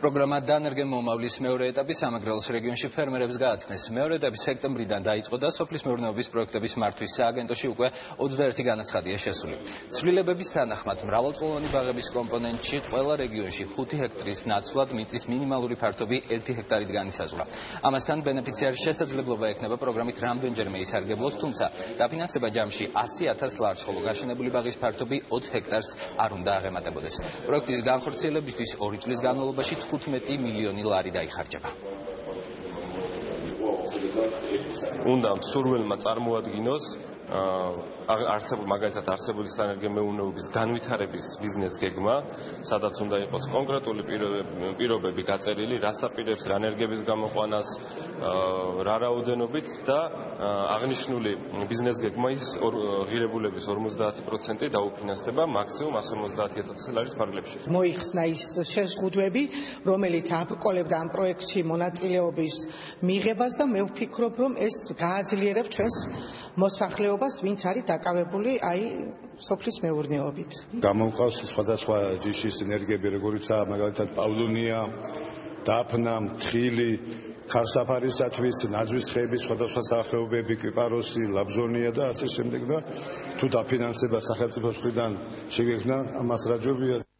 პროგრამა დანერგემომავლის მეორე ეტაპი სამეგრელოს რეგიონში ფერმერებს გააცნეს. მეორე ეტაპი სექტემბრიდან დაიწყო და სოფლის მეურნეობის პროექტების მართვის სააგენტოში უკვე 21 განაცხადია შესული. ცვლილებების თანახმად მრავალწლოვანი ბაღების კომპონენტში ყველა რეგიონში 5 ჰექტარის ნაცვლად მიწის მინიმალური ფართობი 1 ჰექტარით განისაზღვრა. ამასთან ბენეფიციარის შესაძლებლობა ექნება პროგრამით რამდენჯერმე ისარგებლოს, თუმცა დაფინანსება ჯამში 100,000 ლარს, ხოლო გაშენებული ბაღის ფართობი 20 ჰექტარს არ უნდა აღემატებოდეს. პროექტის განხორციელებისთვის 2 წლის განმავლობაში 15 მილიონი ლარი დაიხარჯება. უნდა მსურველმა წარმოადგინოს მაგალითად არსებული სანერგემეურნეობის განვითარების ბიზნეს გეგმა, სადაც უნდა იყოს კონკრეტული პირობები გაწერილი, რა საპირებს, რა ენერგიების გამოყვანას, რა რაოდენობით და აღნიშნული ბიზნეს გეგმის ღირებულების 50% დაუფინანსდება მაქსიმუმ 150,000 ლარის ფარგლებში. მოიხსნა ის შეზღუდვები, რომელიც აბრკოლებდა ამ პროექტში მონაწილეობის მიღებას და მე ვფიქრობ, რომ ეს გააძლიერებს ჩვენს მოსახლეობას, ვინც არის დაკავებული სოფლის მეურნეობით. გამოვყავს სხვადასხვა ჯიშის ენერგიები, როგორიცაა მაგალითად პავლუნია, დაფნა, თხილი, ქარსაფარისათვის, ნაძვის ხეების სხვადასხვა სახეობები, კიპაროსი, ლაბზონია და ასე შემდეგ და თუ დაფინანსება სახელმწიფოს მხრიდან შეგექმნა, ამას რაჯობია.